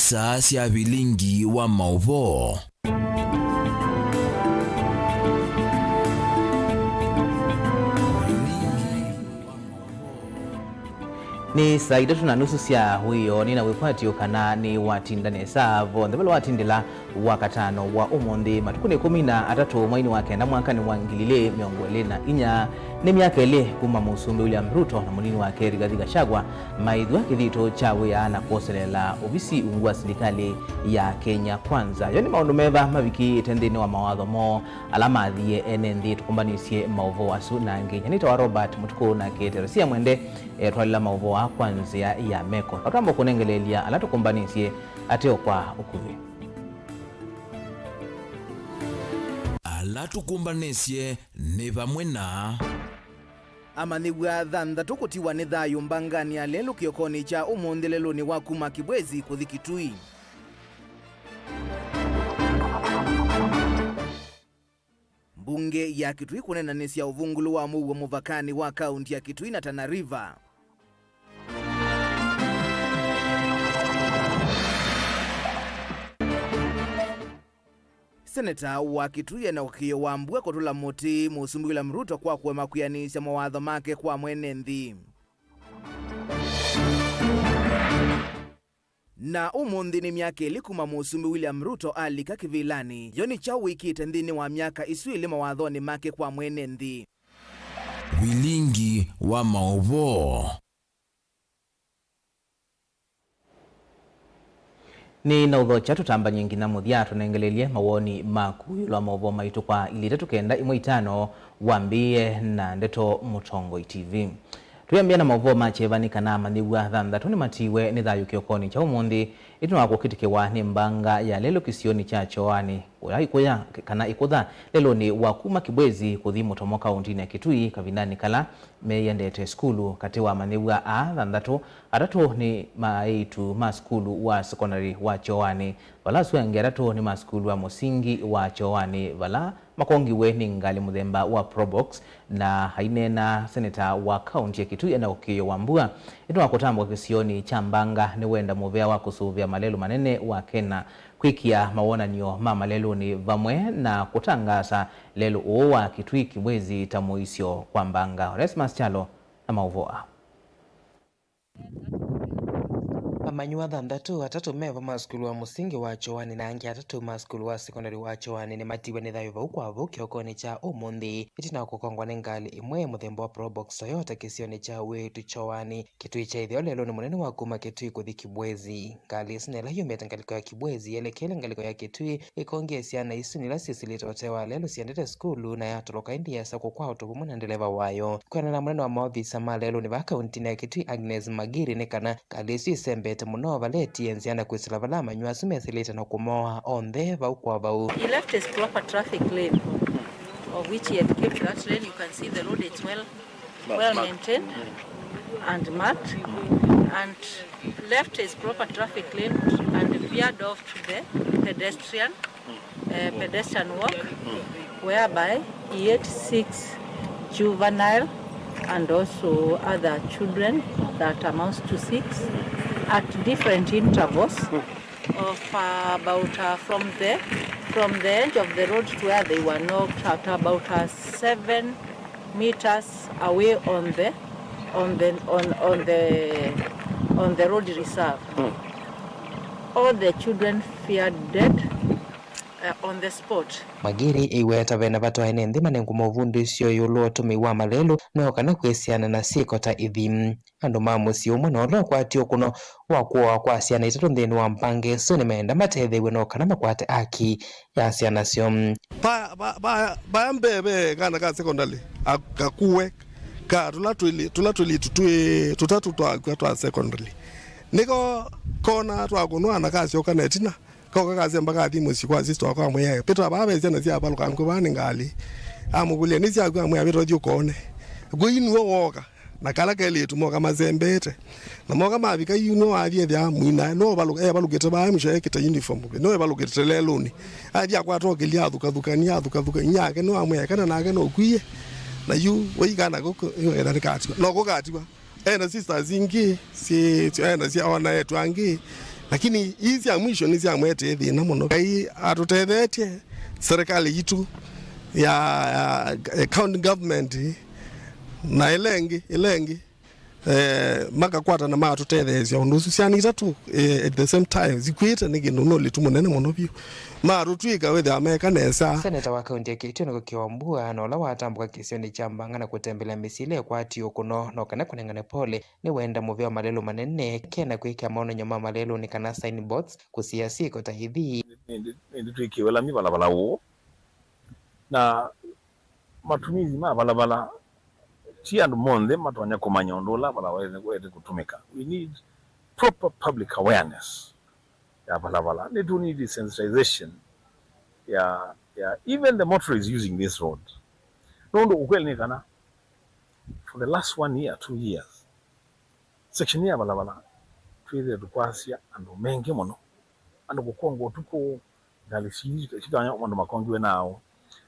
isaa cia bilingi wa mauvoo. Ni saa 3:30 cia huyo nina wipatio kana ni watindane savo ndabalo watindila wakatano wa umundi matukuni 13 mwaini wake na mwaka ni wangilile miongwele na inya ni miaka ile kuma Musumbi William Ruto na munini wake Rigathi Gachagua maidhwa kithito chawe ya na kuoselela obisi ungwa serikali ya Kenya Kwanza. Yoni maundu meva mabiki tendeni wa mawatho mo alama athie enendi tukumbanisie mauvo asu na ngenya nita wa Robert Mutuko na Keteresia mwende twalila mauvo wa kwanzia ya meko atambo kunengelelia alatukumbanisie ateo kwa ukuvi alatukumbanesie ni vamwe na amanigwa thanthatu kutiwa ni thayu mbangani alelu kiokoni cha umundi lelo ni wakuma Kibwezi kuthi Kitui. Mbunge ya Kitui kunenanisia uvungulu wa muwa muvakani wa kaunti ya Kitui na Tana River. Seneta wa Kitui na ukio wa mbue kutula muti Musumbi William Ruto kwa kuwema kuyanisha mawatho make kwa mwene nthi. Na umundi ni miaka ili kuma Musumbi William Ruto alika kivilani yoni cha wiki tendini wa miaka isu ili mawathoni make kwa mwene nthi. Bilingi wa mauvoo. Ni na udho chatu tamba nyingi na muthia tunengelelie mawoni maku yulwa mauvo maitu kwa ili tetu kenda imo itano wambie na ndeto Mutongo TV. Tuyambia na mauvo machevani kana manigwa thanthatu ni matiwe ni thayu kiokoni cha umundi ituna kukitikewa ni mbanga ya lelo kisioni cha Choani ikuya kana ikutha lelo ni wakuma Kibwezi kuthi Mutomo kaunti ya Kitui kavinani kala meyendete skulu katiwa manigwa thanthatu atatu ni maitu ma skulu wa secondary wa Choani vala suenge atatu ni ma skulu wa musingi wa Choani vala makongiwe ni ngali muthemba wa Probox na hainena seneta wa kaunti ya Kitui na ukio wambua itwa kutambwa kisioni cha mbanga ni wenda muvea wa kusuvia malelu manene wa Kena kwikia mawonanio ma malelu ni vamwe na kutangasa lelu wa Kitui Kibwezi tamuisio kwa mbanga. Onesmus Chalo na mauvoa. Amanywa thanthatu atatu meva maskulu wa musingi wa Choani na angi atatu maskulu wa secondary wa Choani ni matiwe ni thayu vau kwavo kiokoni cha umundi itina kukongwa ni ngali imwe muthemba wa Probox yote kisioni cha wetu Choani. Kitui cha ithio lelo ni munene wa kuma Kitui kuthi Kibwezi ngali sinela yumete ngaliko ya Kibwezi elekele ngaliko ya Kitui ikongie siana isu nila sisilitotewa lelo siandete skulu na yatoloka india sa kukwa utubumu na ndeleva wayo kwena na munene wa maofisa ma lelo ni vakaunti ya Kitui Agnes Magiri nekana ngali isu isembe muno valeti enziana kwisila vala manywa sumesilita na kumoa onthe vau kwa vau. He left his proper traffic lane of which he had kept that lane. You can see the road is well maintained and marked, and left his proper traffic lane and veered off to the pedestrian walk, whereby he had 6 juvenile and also other children that amounts to 6 at different intervals of about from the edge of the road to where they were knocked at about 7 meters away on the road reserve. All the children feared death on the spot. Magiri iweta vena vatu haine nthima nengu mauvundu isio yulo tumiwa malelu no kana kwesiana na sikota ithim andu mamusi umwe no lo kwatio kuno wakuwa kwa siana itatu nthini wa mpange so ni meenda matethewe no kana makwate aki ya siana sio ba mbebe kana ka secondary akakuwe ka tulatuli tutatu twa secondary niko kona twa kunwa na kasio kana etina kwa kazi mpaka thimu sikwa sisi kwa mwe petro baba zena sia baluka ngubani ngali amukulia nisi akwa mwe abiro jukone gwinu woka na kala kele tumoka mazembete na moka mabika yuno avye vya mwina no balugete ba mshe kita uniform no balugete leloni avya kwa toke lia duka nyake no amwe kana nake no kwiye na yu weikana goko era rikati no kokati kwa ena sisters ingi si ena si awana yetu angi lakini hizi ya mwisho ni cia mwete thina muno. Kai atutethetie serikali yitu ya county government na ilengi makakwata na matutethecia undu cianita tu at the same time zikwita ni gindu no litu munene muno biu marutwika wethe ameka nesa. Seneta wa kaunti ya Kitui na Kiwambua na ola watambuka kisioni cha Mbanga na kutembelea misile kwa atio kuno no kana kunengane pole ni wenda muveo malelo manene kena kuika maono nyoma malelo ni kana sign boards kusiasi kota hithi ndi tuikiwela mi balabala wo na matumizi ma balabala tia monde matwanya kumanya ondola balabala weze kutumika. We need proper public awareness ya balabala. They do need sensitization. Yeah, even the motorists using this road. No, ukweli ni kana for the last 1 year, 2 years, section ya balabala tuweze tukwasia ando mengi mono ando kukongo tuko ngalisi chikanya ando makongiwe nao.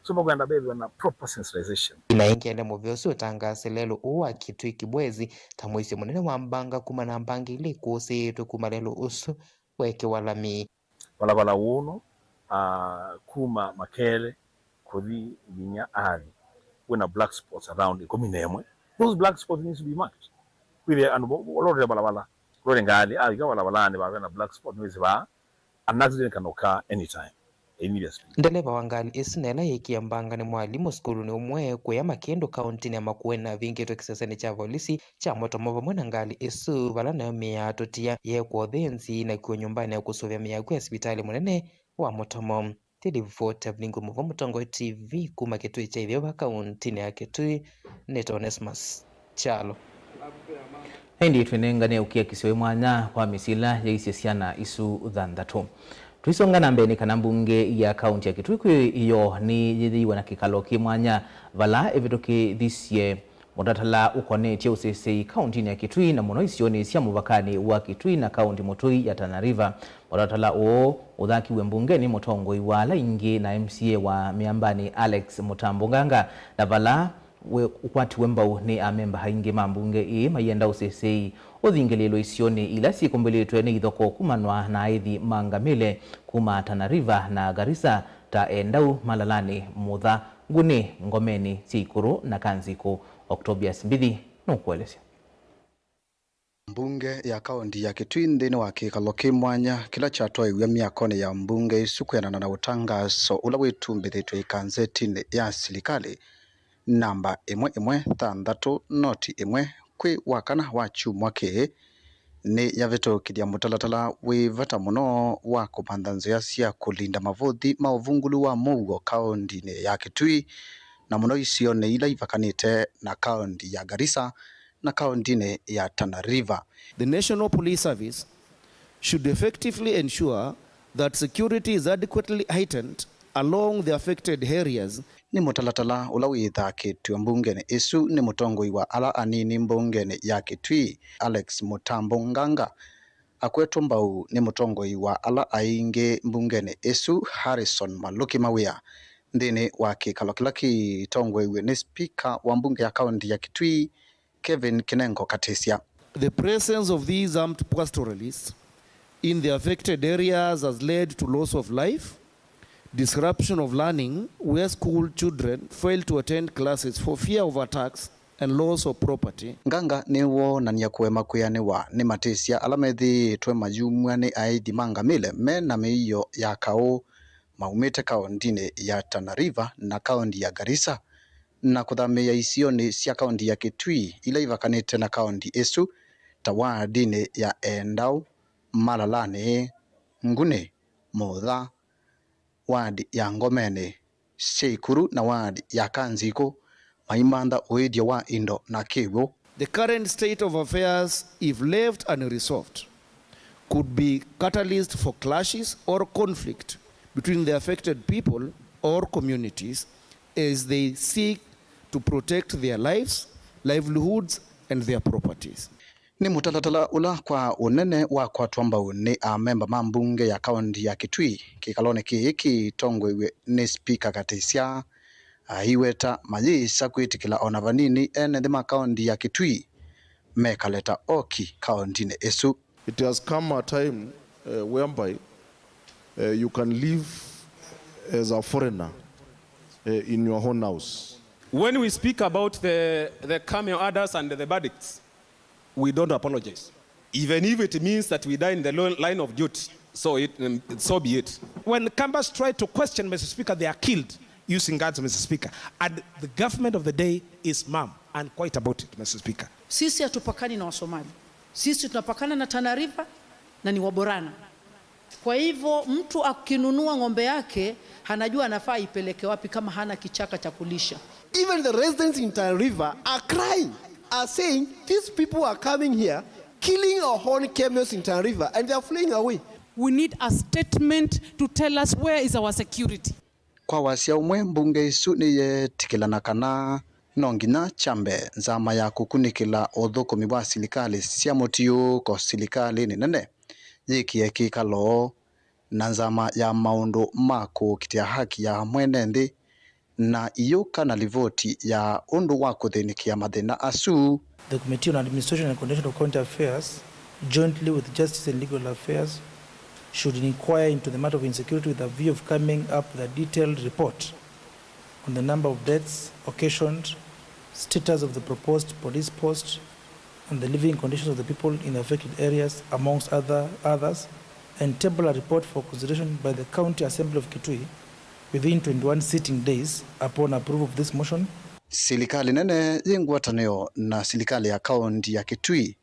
So maganda bebe na proper sensitization. Inaingiende muvyosi utangase lelo uwa Kitui Kibwezi tamwisi munene wa Mbanga kuma na Mbanga ili kusi tukuma lelo usu weke walami. Balabala uno kuma Makele kuthi Vinya Ali when a black spots around ikominemwe. Those black spots needs to be marked. Kwile lori ya balabala lori ngali ika balabala ni ba black spot needs ba an accident can occur anytime. Ndeleva wangali isinela yekia Mbanga ni mwalimu skulu ni umwe kuya Makendo kaunti ni amakuena vingeto kisasani cha volisi cha moto mova mwena ngali isu vala na mea totia ye kwa dhenzi na kuwa nyumbani ya kusovya mea kuya hospitali mwenene wa motomo. Televota vlingu mova Mutongo TV kuma Kitui cha hivyo kaunti ni ya Kitui Neto Onesmus Chalo. Hindi tuenengane ukia kisiwe mwanya kwa misila ya isiasiana isu dhandatu. Tuisonga na mbeni kana mbunge ya kaunti ya Kitui iyo ni yithiwa na kikalo kimwanya vala evitoki thisye mutatala ukonetie usesei kaunti ya Kitui na muno isioni cia muvakani wa Kitui na kaunti mutui ya Tana River. Mutatala uthaki we mbungeni Mutongo iwala ingi na MCA wa Miambani Alex Mutambunganga na vala ukwati wembau ni amemba haingi mambunge mayenda usesei uthingelelo isioni ila sikumbeletwe ni ithoko kumanwa na aithi mangamile kuma Tana River na Garissa ta endau Malalani Mutha Nguni Ngomeni Sikuru na Kanziku. Octobius Mbithi nukuelezea. Mbunge ya kaunti ya Kitui ndini wa kikalo kimwanya kila chatwa iwe miakone ya mbunge isukuyanana na utangaso ula witumbithitwe ikanzetini ya serikali namba 116 noti 1 kwi wakana wa chumwa ki ni yavitokiria mutalatala wivata muno wa kupanda nzia cia kulinda mavuthi mauvungulu wa mugo kaunti ya Kitui na muno isio ni ila ivakanite na kaunti ya Garissa na kaunti ya Tana River. The National Police Service should effectively ensure that security is adequately heightened along the affected areas. Ni mutalatala ula withakitwe mbungeni isu ni mutongoi wa ala anini mbungeni ya Kitui Alex Mutambunganga akwetwo mbau ni mutongoi wa ala aingi mbungeni isu Harrison Maluki Mawia ndini wa kikalo kila kitongoi ni speaker wa mbunge ya kaunti ya Kitui Kevin Kinengo Katesia. The presence of these armed pastoralists in the affected areas has led to loss of life, disruption of learning, where school children fail to attend classes for fear of attacks and loss of property. Nganga niwo na niyakuema kuyaniwa ni matesia alamethi twe majumwa ni aithi mangamile mena meiyo ya kao maumite kaunti ya Tana River na kaunti ya Garissa na kuthamia isioni cia kaunti ya Kitui ila ivakanite na kaunti isu tawadini ya Endau, Malalani, Nguni, Mutha, wadi ya Ngomeni, Sikuru na wadi ya Kanziku, maimanda uidia wa Indo na Kivu. The current state of affairs, if left unresolved, could be catalyst for clashes or conflict between the affected people or communities as they seek to protect their lives, livelihoods and their properties. Ni mutalatala ula kwa unene wa kwa tuambao ni amemba mambunge ya kaunti ya Kitui kikalone ki tongwe ni speaker Katesia hiweta majisa kuitikila onavanini ene dhima kaunti ya Kitui mekaleta oki kaunti ne esu. It has come a time whereby you can live as a foreigner in your own house. When we speak about the camel orders and the verdicts, we don't apologize. Even if it means that we die in the line of duty, so be it. When Kambas try to question Mr. Speaker, they are killed using guns, Mr. Speaker. And the government of the day is mum, and quite about it, Mr. Speaker. Sisi hatupakani na Wasomali. Sisi tunapakana na Tana River na ni Waborana. Kwa hivyo mtu akinunua ng'ombe yake hanajua anafaa ipeleke wapi kama hana kichaka cha kulisha. Even the residents in Tana River are crying, are saying these people are coming here, killing our own camels in Tana River, and they are fleeing away. We need a statement to tell us where is our security. Kwa wasia umwe mbunge isu ni yetikilana kana nongina chambe nzama ya kukunikila uthukumi wa silikali cia mutiu ko silikali ni nene yikie kikalo na nzama ya maundu ma kukitia haki ya mwene nthi na iyo kana livoti ya undu wa kuthinikia mathina asu. The Committee on Administration and Coordination of County Affairs, jointly with Justice and Legal Affairs, should inquire into the matter of insecurity with a view of coming up with a detailed report on the number of deaths occasioned, status of the proposed police post, and the living conditions of the people in the affected areas, amongst others, and table a report for consideration by the County Assembly of Kitui within 21 sitting days upon approval of this motion. Silikali nene yingwatanio na silikali ya kaunti ya Kitui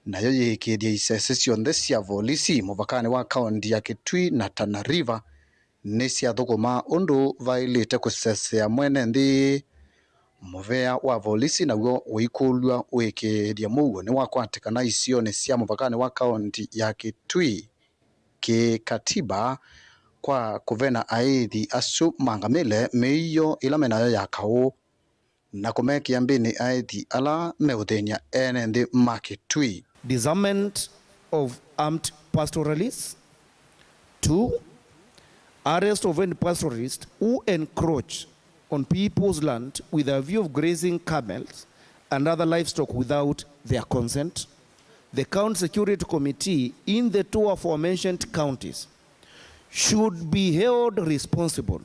nayo yikiria isese cionthe cia volisi muvakani wa kaunti ya Kitui na Tana River ni cia thuguma undu vailite kusesea mwene nthi. Muvea wa volisi naguo wikulwa wikiria muguo ni wakwatikana icio ni cia muvakani wa kaunti ya Kitui kikatiba kwa kuvena aithi asu mangamile meiyo ila menayo ya kau na kumekia mbini aithi ala meuthenia ene nthi ma Kitui. Disarmament of armed pastoralists. 2, arrest of any pastoralist who encroach on people's land with a view of grazing camels and other livestock without their consent. The County Security Committee in the two aforementioned counties should be held responsible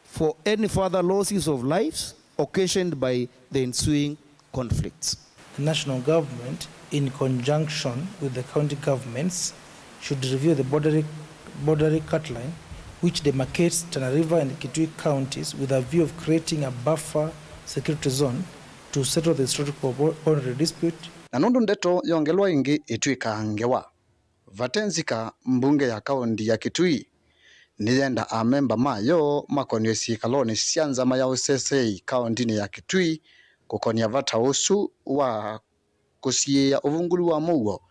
for any further losses of lives occasioned by the ensuing conflicts. The national government, in conjunction with the county governments, should review the boundary cut line which demarcates Tana River and Kitui counties with a view of creating a buffer security zone to settle the historical boundary dispute. Na nundu ndeto yongelwa ingi itwika ngewa vatenzika mbunge ya kaunti ya Kitui niyenda amemba mayo makonyo sikaloni cia nzama ya usesei kaunti ya Kitui kukonia vata usu wa kusia uvungulu wa mugo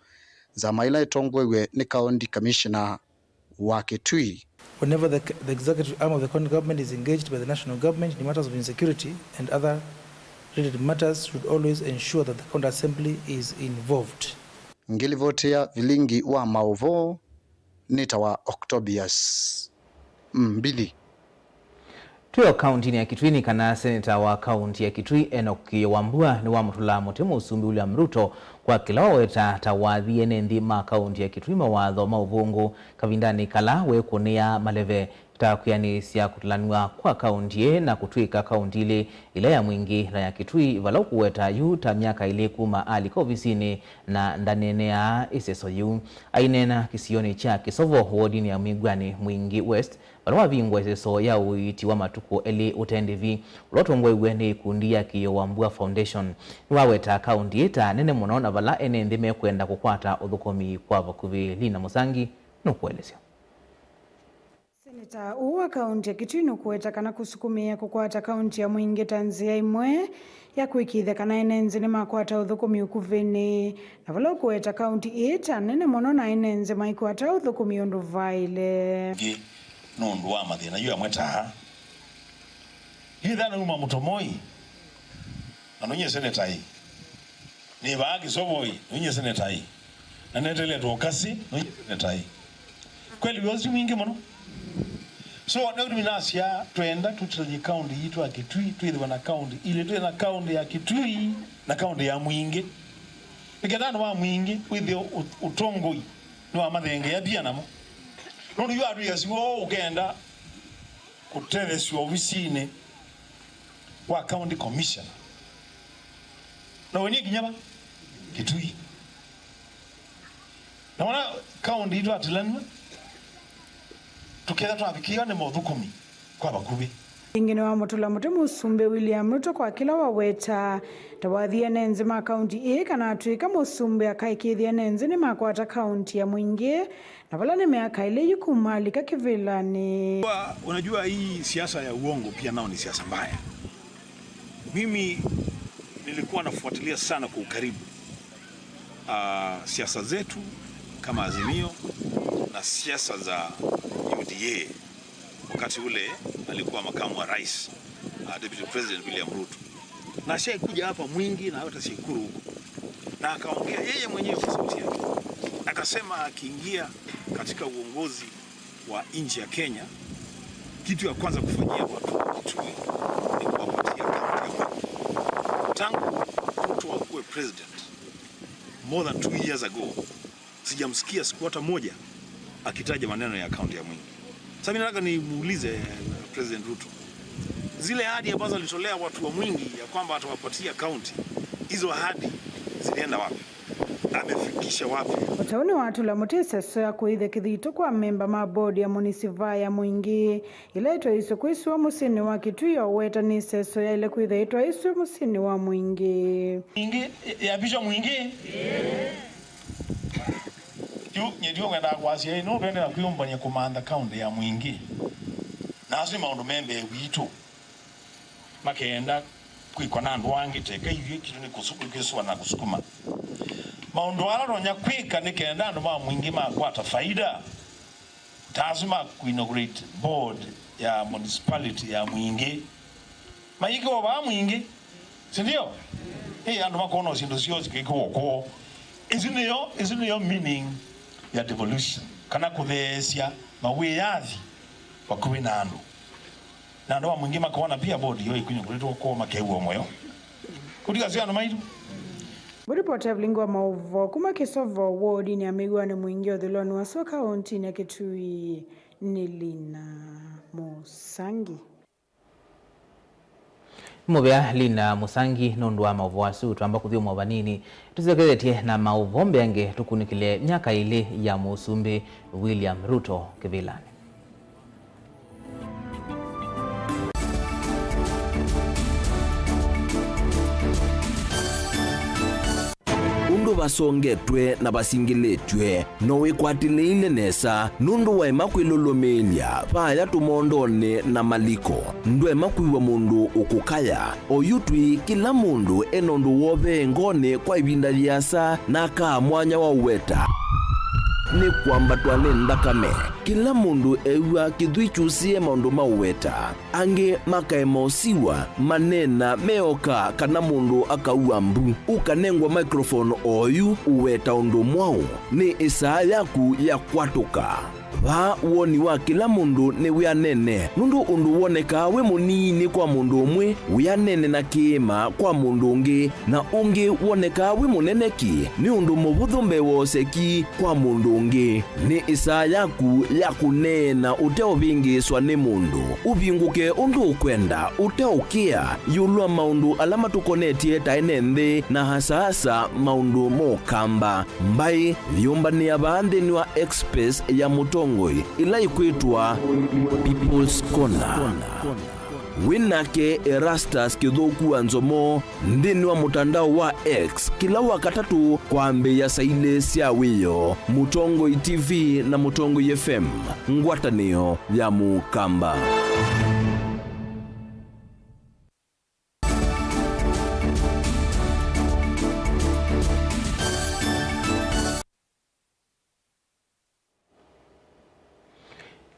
nzama ila itongwewe ni county commissioner wa Kitui. Whenever the executive arm of the county government is engaged by the national government in matters of insecurity and other related matters, should always ensure that the county assembly is involved. Ngilivotea vilingi wa maovo nitawa Octobius Mbili. Tuyo kaunti ya Kitui ni kana seneta wa kaunti ya Kitui Enoch Wambua ni wa mutula mutemu usumbi William Ruto kwa kila waweta tawadhi enendi ma kaunti ya Kitui mawatho mauvungu kavindani kala wekunia maleve takuyani siya kutulanua kwa kaunti na kutuika kaunti ile ya mwingi na ya Kitui vala kuweta yu ta miaka ile kuma aliko ofisini na ndanenea iseso yu ainena kisioni cha Kisovo wodini ya Migwani Mwingi West vala vingwa iseso ya uiti wa matuko eli utendivi ulotongwe uwene ikundi ya Kiyo Wambua Foundation waweta kaunti eta nene munaona vala enende mekwenda kukwata udhukomi kwa vakuvi Lina Musangi nukuelezea. Seneta uwa kaunti ya Kitui nukuweta kana kusukumia kukwata kaunti ya Mwingi tanzia imwe ya kuikithe kana enenze ni makwata uthukumi ukuvini na vala kuweta kaunti eta nene muno na enenze maikwata uthukumi undu vaile nundu wa mathina yu amwe taha ithana uma mutomoi anonye seneta hii ni baagi soboi nonye seneta hii na netele tokasi nonye seneta hii kweli yozi mwingi muno. So na minasia twenda tutanye kaunti yitu ya Kitui twithe na kaunti ile twithe na kaunti ya Kitui na kaunti ya Mwingi ikethana wa Mwingi withio utongoi no amathenge ya bia namo Nondo yu atu yasiwo ugenda kutereswa ofisini wa county commissioner. Na wenye kinyaba Kitui. Na wana county ito atilanwa tukenda tunabikiwa ni modhukumi kwa bakubi. Ingine wa mutula muti musumbe William Ruto kwa kila waweta tawathia nenzi ma county kana atuika musumbe akaikithia nenzi ni makwata county ya Mwingi na vala ni miaka ile yukumalika kivilani. Unajua hii siasa ya uongo pia nao ni siasa mbaya. Mimi nilikuwa nafuatilia sana kwa ukaribu siasa zetu kama Azimio na siasa za UDA wakati ule alikuwa makamu wa rais Deputy President William Ruto, na shehe kuja hapa Mwingi na hata Sikuru huko, na akaongea yeye mwenyewe kwa sauti yake, akasema akiingia katika uongozi wa nchi ya Kenya, kitu ya kwanza kufanyia watu wa Kitui ni kuwapatia kaunti ya Mwingi. Tangu Ruto akuwe president more than 2 years ago, sijamsikia siku hata moja akitaja maneno ya kaunti ya Mwingi. Sasa mimi nataka nimuulize President Ruto, zile ahadi ambazo alitolea watu wa Mwingi ya kwamba atawapatia kaunti, hizo ahadi zilienda wapi? Amefikisha wapi? Watauni watu la mutisa ya kuithe kithito kwa memba mabodi ya munisiva ya Mwingi ile itwa iso kuiswa musini wa Kitui weta ni seso ya ile kuithe itwa iso musini wa Mwingi. Mwingi ya bisho Mwingi? Nyedio ngenda kwasi no twende na kuyomba nye kumanda county ya Mwingi. Nazo maundu membe witu. Makenda kwikona andu wangi teka hivyo kitu ni kusukuma na kusukuma. Maundu ala ronya kwika nikenda andu ma Mwingi makwata faida. Tazima kuinaugurate board ya municipality ya Mwingi. Maiko wa Mwingi. Sindio? Andu makono sindu sio zikiko. Isn't your meaning ya devolution kana kuthesia mawiyathi wakuwi na andu na ndo Mwingi makona pia bodi yo ikunyo kuletwa kwa makeuo moyo kutika sio maitu Ripoti ya Vlingo wa Mauvo kuma Kisovo ward ni amigwa ni Mwingi othiloni wa so county ya Kitui ni Lina Musangi. Mubea Lina Musangi nondu wa mauvo wasu tuamba kuthio mwabanini tuzekeretie na mauvo mbenge tukunikile miaka ile ya musumbi William Ruto kivilani. Undu basongetwe na basingiletwe no wikwatileile nesa nundu wa emakwilolomelia paya tumondone na maliko ndu emakwiwa mundu ukukaya oyutwi kila mundu enondu wobe ngone kwa ibinda lyasa na kaa mwanya wa uweta ni kwamba twanenda kame kila mundu ewa kithwichusie maundu mauweta ange makaemosiwa manena meoka kana mundu akaua mbu ukanengwa microphone oyu uweta undu mwau ni isaa yaku ya kwatuka va woni wa kila mundu ni wianene nundu undu woneka we munini kwa mundu umwe wianene na kiima kwa mundu ungi na ungi woneka we muneneki ni undu muvuthu mbewoseki kwa mundu ungi ni isaa yaku ya kunena uteovingiswa ni mundu uvinguke undu ukwenda uteukia yulwa maundu ala matukonetie taene nthi na hasa maundu mokamba mbai vyumbania vaanthini wa express ya Mutongo ila ikwitwa People's Corner. Winake Erastus Kithuku Anzomo ndini wa mutandao wa X kila wakatatu kwambe ya saile sia wiyo Mutongo TV na Mutongo FM ngwatanio ya Mukamba.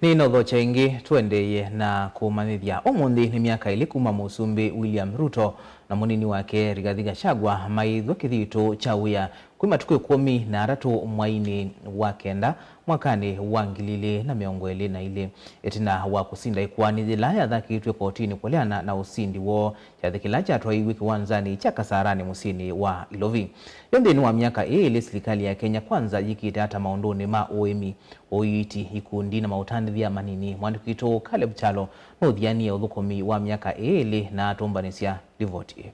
Ni notho chengi tuendeye na kumanithia umuthi ni miaka ili kuma musumbi William Ruto na munini wake Rigathi Gachagua maithwa kithito cha wia kwi matuku 13 mwaini wa kenda mwakani wa 2022 etina wa kusinda ikwani thilaya thakitwe kotini kuleana na usindi wo chathikila chatwaiwe kiwanzani cha Kasarani musini wa Ilovi. Yonthini wa miaka ili serikali ya Kenya Kwanza yikite hata maunduni ma uimi oiti ikundi na mautandithia manini. Mwandiki witu Caleb Chalo nuthiania uthukumi wa miaka ili na atumbanisia rivoti.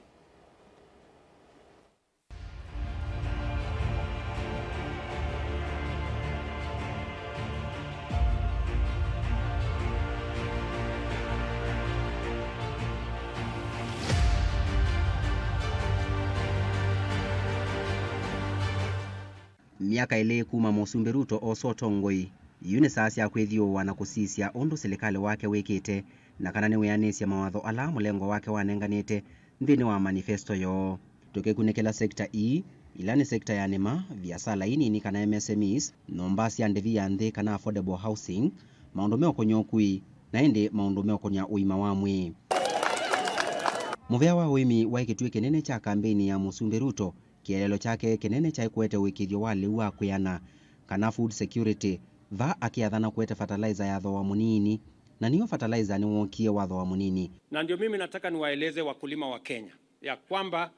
Miaka ile kuma Musumbi Ruto osotongoi yune sasi ya kwithiowa na kusisia undu serikali wake wikite na kana ni wianisya mawatho ala mulengo wake wanenganite nthini wa manifesto yo. Tukikunekela sekta ila ni sekta ya nema biasala inini kana MSMEs nombasi ya ndevi ya nthi kana affordable housing maundu meokonyokui na indi maundu meokonya uima wa mwi. Muvea wa uimi waikitue kinene cha kampeni ya Musumbi Ruto kielelo chake kinene cha kuete wikithio wale wa kuyana kana food security va akiathana kuete fertilizer ya thoa munini na niyo fertilizer ni wokie wa thoa munini. Na ndio mimi nataka niwaeleze wakulima wa Kenya ya kwamba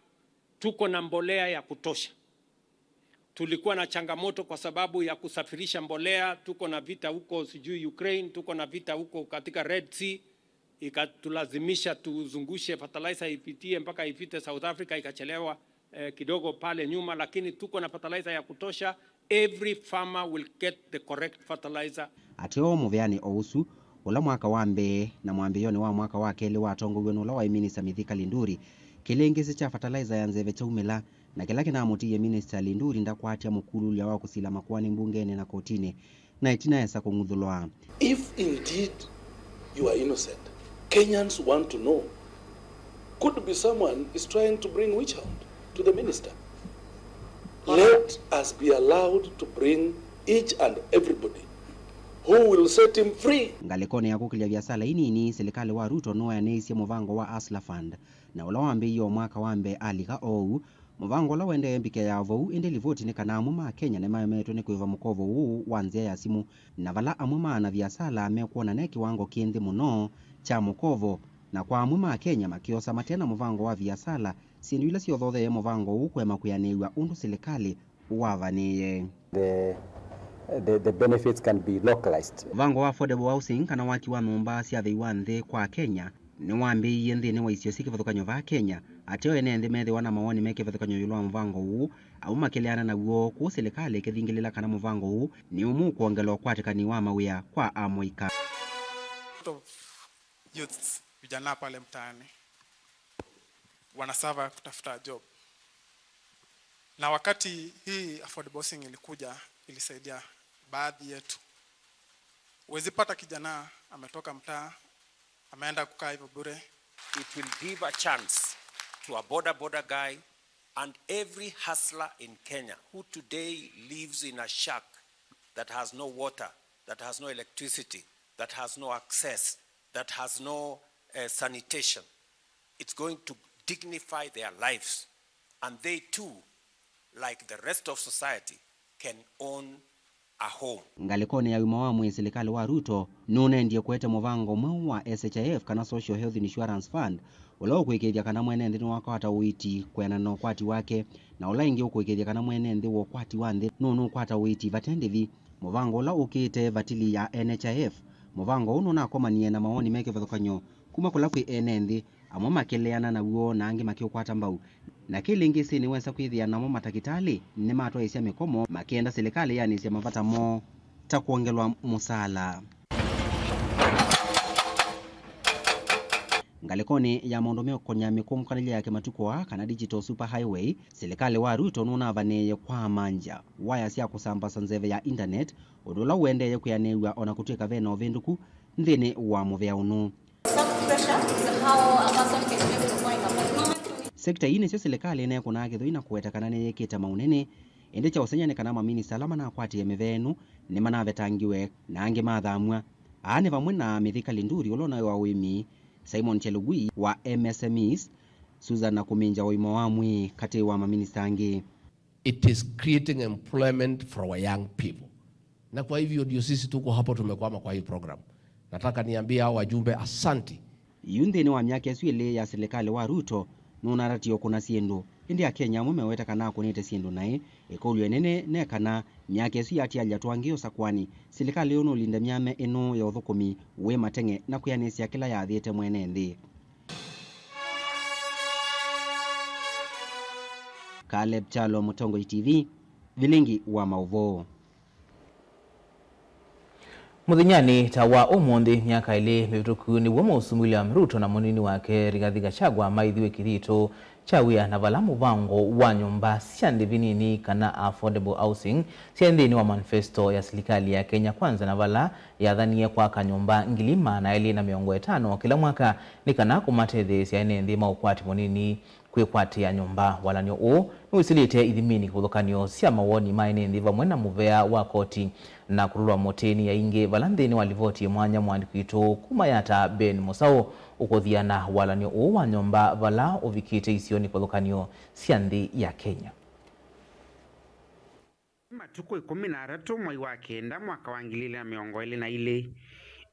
tuko na mbolea ya kutosha. Tulikuwa na changamoto kwa sababu ya kusafirisha mbolea, tuko na vita huko sijui Ukraine, tuko na vita huko katika Red Sea, ikatulazimisha tuzungushe fertilizer ipitie mpaka ifite South Africa, ikachelewa kidogo pale nyuma, lakini tuko na fertilizer ya kutosha. Every farmer will get the correct fertilizer. Ateo muveani ousu ula mwaka wa mbe na mwambiyoni wa mwaka wa keli wa tongo wenu ula wa Minister Mithika Linduri kilengezi cha fertilizer ya nzeve cha umela na kila kina amutiye Minister Linduri ndakwatia mukulu ya wa kusila makwani mbungene na kotini na itina yasa kunguthulwa. If indeed you are innocent, Kenyans want to know. Could be someone is trying to bring witch hunt to the minister. Let us be allowed to bring each and everybody who will set him free. Ngalikone ya kukilia biasala inini serikali wa Ruto no yaneisye muvango wa Asla Fund na ula wambe iyo mwaka wambe alika ou muvango la wende mbike ya vou ende livoti ni kanamu ma Kenya ne mayemeto ni kuiva mukovo huu wanzia ya simu na vala amuma na biasala mekuona ne kiwango kindi muno cha mukovo na kwa amuma Kenya makiosa matena muvango wa biasala sindu ila sio thothe muvango huu kwema kuyaneiwa undu serikali wavaniye. The benefits can be localized. Muvango wa affordable housing kana waki wa numba cia thei wa nthi kwa Kenya ni wambiiye nthini wa icio cikivathukanyo va Kenya ateo ene nthi methi wana mawoni meke vathukanyo yulwa muvango huu au makiliana naguo ku serikali ikithingilila kana muvango huu ni umu kuongelwa kwatikani wa mawia kwa amoika. Youths vijana pale mtaani wanasava kutafuta job, na wakati hii affordable housing ilikuja ilisaidia baadhi yetu. Uwezi pata kijana ametoka mtaa ameenda kukaa hivyo bure. It will give a chance to a border guy and every hustler in Kenya who today lives in a shack that has no water, that has no electricity, that has no access, that has no sanitation. It's going to dignify their lives, and they too, like the rest of society, can own a home. Ngalikone ya wima wa mwe serikali wa Ruto nune ndiye kuete muvango mwe wa SHIF kana Social Health Insurance Fund ula ukwikithia kana mwene nthi wako hata uiti kwena no kwati wake na ula ingi ukwikithia kana mwene nthi wo kwati wa nthi nunu kwata uiti vatendevi muvango ula ukite vatili ya NHIF. Muvango uno nakomanie na maoni meke vathukanyo kuma kula kwi ene nthi amwe makeleana naguo na angi makiukwata mbau na kilingi sini wensa kwithia namo matakitali ni matwa isya mikomo makienda serikali yani isya mavata mo ta kuongelwa musala. Ngalikoni ya maundomeo konya mikomo kanile yake matukwa kana digital super highway serikali wa Ruto nuna vaneye kwa manja waya sia kusambasa nzeve ya internet udula uendeye kuyanewa ona kutweka veno venduku nthini wa muvea unu. Sekta ine sio serikali ene kuna githu ina kueta kana ne yekita maunene ende cha usenya ne kana ma minister lama na kwati emevenu ne manavetangiwe na ange mathamwa ane vamwe na Mithika Linduri ulona wa wimi Simon Chelugui wa MSMEs Susan Kuminja wa imo wamwe kati wa maminister ange. It is creating employment for our young people. na kwa hivyo ndio sisi tuko hapo tumekwama kwa hii program. Nataka niambie hao wajumbe asanti. Yunthini wa myaka swile ya serikali wa Ruto nunaratio kuna siendo indi ya Kenya mumeweta kana kunete siendo nae ekolu nene ne kana myaka swi ati alyatwangio sakwani serikali yono linda myame eno ya uthukumi we matenge na kuyanesia kila ya thiete mwene nthi. Caleb Chalo, Mutongo TV, Vilingi wa Mauvo. Muthinyani tawa umundi myaka ile mivituku ni wamo William Ruto na munini wake Rigathi Gachagua maithiwe kirito chawia na vala muvango wa nyumba cia ndivinini kana affordable housing cia nthini wa manifesto ya serikali ya Kenya Kwanza na vala yathanie kwa kanyumba ngilima na ili na miongo 5 kila mwaka ni kana kumatethi cia nthi maukwati munini kwikwatia nyumba walanyo u nuisilite ithimini kuthukanio cia mawoni maine nthi vamwe na muvea wa koti na kurulwa moteni ya ingi valanthini walivoti mwanya mwandikito kumayata Ben Musau ukothiana walanyo u wa nyumba vala uvikite isioni kuthukanio cia nthi ya Kenya. Matuko 13 mwai wa kenda mwaka wa 2022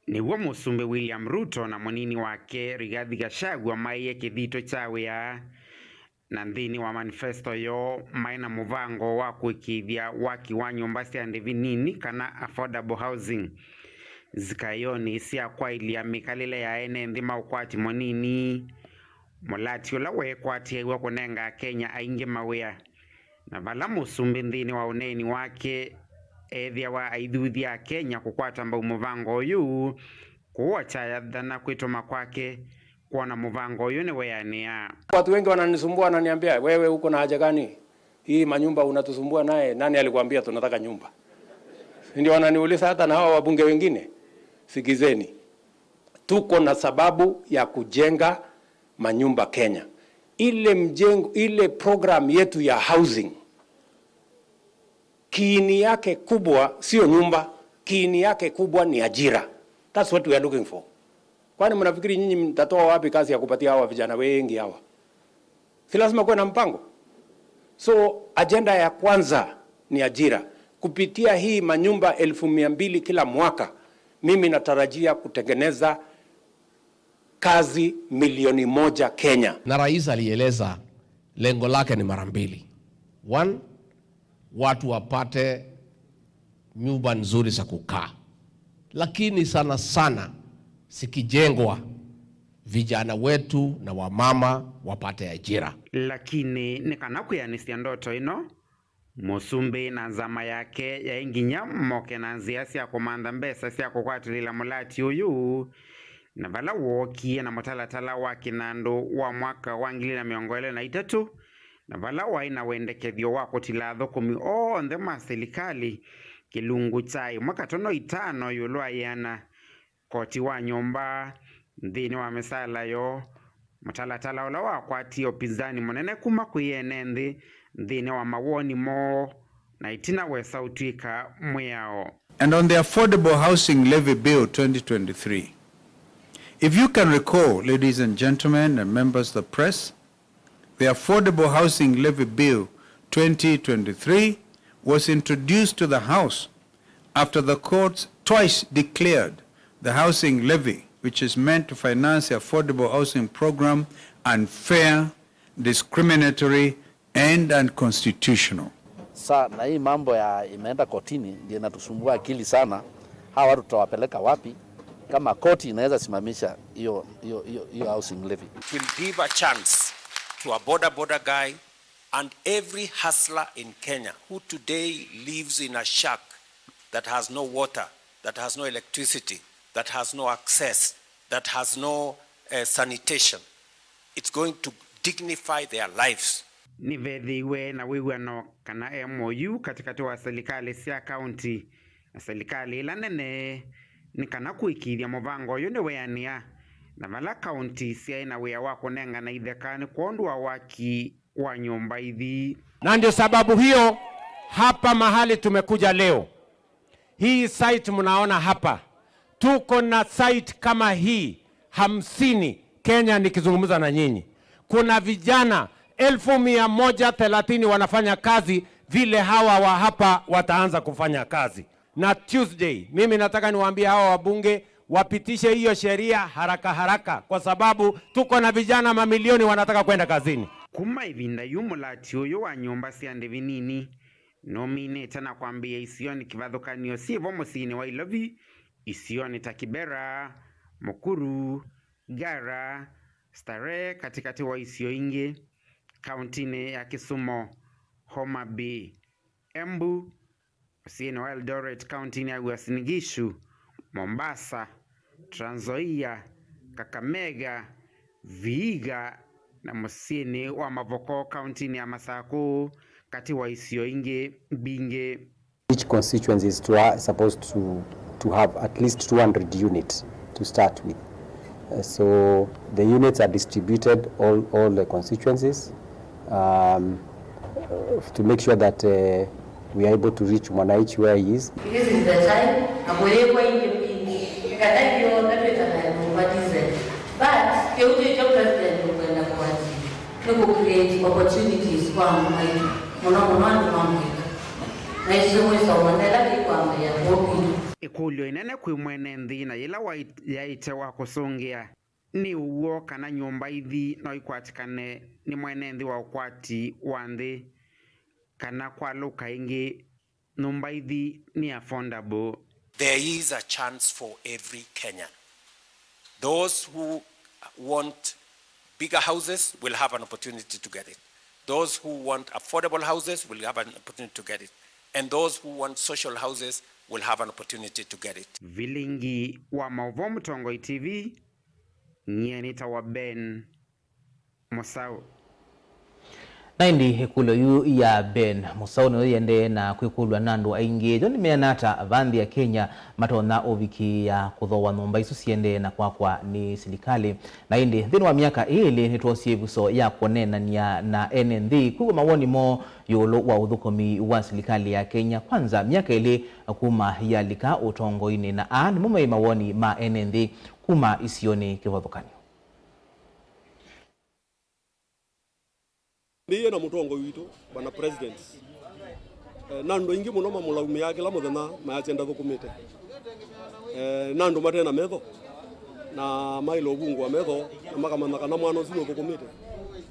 niwo musumbe William Ruto na munini wake Rigathi Gachagua maiye kithito chawia na nthini wa manifesto yo maina muvango wa kuikithia waki wa nyumba cia ndivinini kana affordable housing zikayoni cia kwailia mikalile ya ene nthi maukwati munini mulati ula wekwatia iwa kunenga Kenya aingi mawia na vala musumbi nthini wa uneni wake ethia wa aithuthia Kenya kukwata mbau muvango uyu kuwa chayathana kwituma kwake kuona muvango uyu ni weania. Watu wengi wananisumbua wananiambia wewe uko na haja gani? Hii manyumba unatusumbua naye, nani alikwambia tunataka nyumba? Ndio wananiuliza hata na hao wabunge wengine. Sikizeni. Tuko na sababu ya kujenga manyumba Kenya. Ile program yetu ya housing kiini yake kubwa sio nyumba, kiini yake kubwa ni ajira. That's what we are looking for. Kwani mnafikiri nyinyi mtatoa wapi kazi ya kupatia hawa vijana wengi hawa? Si lazima kuwe na mpango. So agenda ya kwanza ni ajira. Kupitia hii manyumba 200,000 kila mwaka, mimi natarajia kutengeneza kazi 1,000,000 Kenya. Na rais alieleza lengo lake ni mara mbili. 1, watu wapate nyumba nzuri za kukaa. Lakini sana sana sikijengwa vijana wetu na wamama wapate ajira. Lakini nikana kuyanisia ndoto ino musumbi na nzama yake ya inginya moke na nzia cia kumantha mbesa cia kukwatilila mulati uyu na vala wokie na mutalatala wa kinandu wa mwaka wa 2023 na vala waina wendekethio wa kutila thukumi onthe ma serikali kilungu chai mwaka 5 yulwa yana koti wa nyumba nthini wa misala yo mutalatala ula wa kwati opizani munene kuma kuyene nthini wa mawoni mo na itina wesa utwika mwiao. And on the Affordable Housing Levy Bill 2023, if you can recall, ladies and gentlemen and members of the press, the Affordable Housing Levy Bill 2023 was introduced to the House after the courts twice declared the housing levy, which is meant to finance the affordable housing program, unfair, discriminatory, and unconstitutional. Na hii mambo ya imeenda kotini ndio inatusumbua akili sana. Hawa watu tutawapeleka wapi kama koti inaweza simamisha hiyo housing levy? It will give a chance to a border guy and every hustler in Kenya who today lives in a shack that has no water, that has no electricity, that has no access, that has no sanitation. It's going to dignify their lives. Ni vethiwe na wiwano kana MOU katikati wa serikali cia county na serikali ila nene ni kana kuikithia muvango uyu ni weania na vala county cia ina wia wa kunenga na ithekani kuondwa waki wa nyumba ithi. Na ndio sababu hiyo hapa mahali tumekuja leo, hii site mnaona hapa, tuko na site kama hii 50 Kenya nikizungumza na nyinyi. Kuna vijana 1130 wanafanya kazi vile hawa wa hapa wataanza kufanya kazi. na Tuesday. Mimi nataka niwaambie hawa wabunge wapitishe hiyo sheria haraka haraka, kwa sababu tuko na vijana mamilioni wanataka kwenda kazini. Kuma ivinda yumulati uyo wa nyumba siande vinini nominate na kwambia isioni kivadhukanio sivo musini wa Ilovi, isioni Takibera, Mukuru, Gara, Starehe katikati wa Isio Inge, kauntine ya Kisumo, Homa Bay, Embu, usini wa Eldoret, kauntine ya Uasin Gishu, Mombasa, Trans Nzoia, Kakamega, Vihiga na musini wa Mavoko, kauntini ya Masako kati wa Isio Inge, Binge. Each constituency is supposed to have at least 200 units to start with. So the units are distributed all the constituencies to make sure that we are able to reach Mwananchi where he is. This is the time but the president will create opportunities for Ikulyo inene kwi mwene nthi na ila yaite wa kusungea ni uwo kana nyumba ithi no ikwatikane ni mwene nthi wa ukwati wa nthi kana kwa luka ingi nyumba ithi ni affordable. There is a chance for every Kenyan. Those who want bigger houses will have an opportunity to get it. Those who want affordable houses will have an opportunity to get it. And those who want social houses will have an opportunity to get it. Vilingi wa Mauvoo Mtongoi TV, Nyenita wa Ben Musau. Na indi hekulo yu ya Ben Musau no yende na kwikulwa nandu aingi joni meanata vandi ya Kenya matona oviki ya kuthowa nomba isu siende na kwa ni silikali na indi dhinu wa miaka ili nituosie buso ya kuonena niya na NND kuwa mawoni mo yolo wa udhukomi wa silikali ya Kenya. Kwanza miaka ili kuma yalika utongo ini na ni mume mawoni ma NND kuma isioni kiwadhukani. Ndiye na mutongo witu bana president nando ingi muno mamulaumi yake la muthena maachenda thukumite nando matena metho na mailo bungu wa metho na makamana kana mwana zino thukumite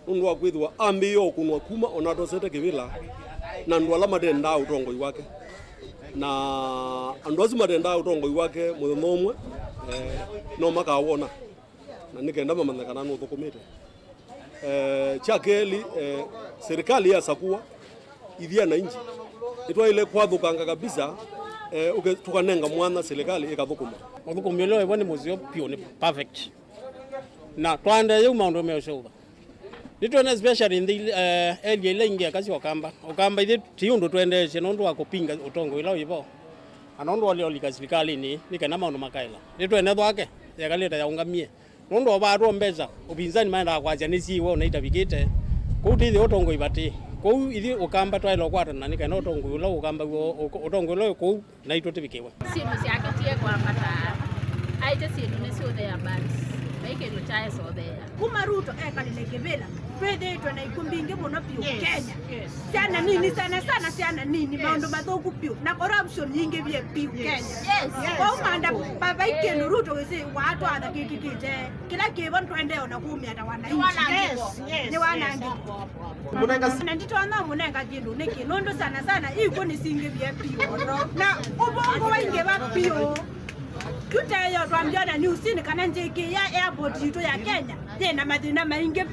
nundu wa kwithwa ambiyo kunwa kuma onato sete kivila nando ala matenda utongo wake na ando azima matenda utongo wake muthena umwe no makawona na nikenda mamana kana no thukumite chakeli serikali ya sakua ithia na inji itwa ile kwathukanga kabisa tukanenga mwana serikali ikathukuma mathukumi leo ibone muzio pio ni perfect na twanda yu maundu meoshoba nitwana especially in the area ile ingia kazi okamba ile tiundo twendeshe nondo akopinga utongo ila ibo anondo wali olika serikali ni kana maundu makaila nitwene thwake yakaleta yaungamie nondo bado mbeza upinzani maenda kwaja nisi wewe unaita bigite kuti ile utongo ibati ko ile ukamba twailo kwata nani kana utongo ulo ukamba utongo ulo ko naitwa tibikewe simu siaketie kwa mata aite simu ni sio there bali maike ndo chae so there kuma Ruto kalilekebela twende twana ikumbinge muno pio Kenya sana nini sana nini maondo mathoku pio na corruption yinge bie pio Kenya kwa umanda baba ikeno Ruto wese watu athakikikite kila kibon twende ona kumia ta wananchi ni wanangi munenga ndito ana munenga kindu niki nondo sana iko ni singe bie pio na ubongo wainge ba pio Kutayo twambiana ni usini kana njeki ya airport yito ya Kenya yena madina mainge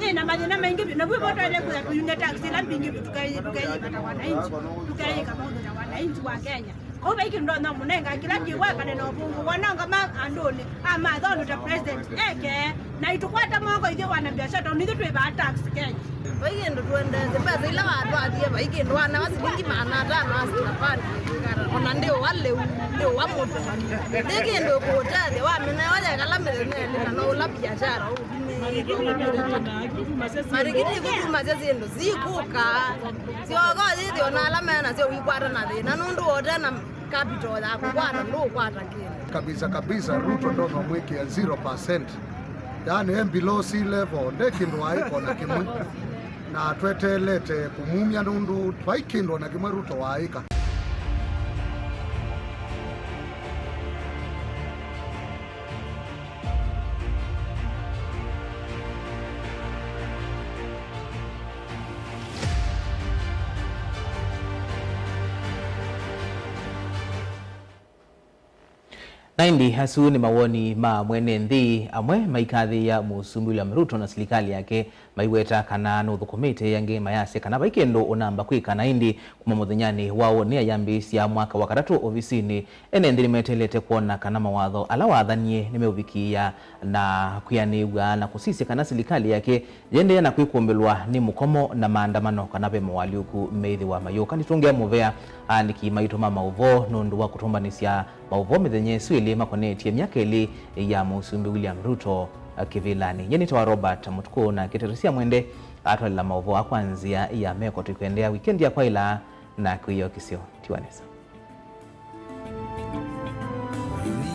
yena madina mainge na bwo twale kwa kuunga taxi la bingi tukai bata wananchi tukai kama ndo wananchi wa Kenya oba ikindo na munenga kila kiwa kana no bungu wananga ma andoni ama dhono ta president eke na itukwata mongo ithio wana biashara ni thwe ba tax Kenya baigendo twendeze pesa ila watu atie baigendo wana wasilingi maana tano asitapani ona ndio wale ndio wamoto baigendo kotade wamena wale kalamele nene na ula biashara marigiti kutuma zendo zikuka siogo zidi ona alamena sio wikwata na thina nundu wote na capital ya kukwata ndo kwata kile kabisa Ruto ndo nomweke ya 0%. Yani below sea level ndekindu aiko na kimwe na twetelete kumumya nundu twaikindwa na kimwe Ruto waika Na indi hasu ni mawoni ma mwene nthi amwe maikathi ya Musumbi William Ruto na serikali yake maiweta kana no thukumite yange mayase kana baikendo onamba kwikana indi kuma muthinyani wao ni ayambisi ya mwaka wa katatu ofisini ene nthi metelete kuona kana mawatho ala wathanie nimeuvikia na kuyaniwa na kusisi kana serikali yake yende na kwikumbelwa ni mukomo na maandamano kana pe mwaliuku meithi wa mayoka nitungia muvea aniki maito mama uvo nundu wa kutumbanisia mauvo mithenye swili makonetie miaka ili ya Musumbi William Ruto kivilani. Nyenito wa Robert Mutuku na Kiterisia Mwende atwalila mauvo akwanzia ya meko tukuendea weekend ya kwaila na kuyo kisio tiwanesa.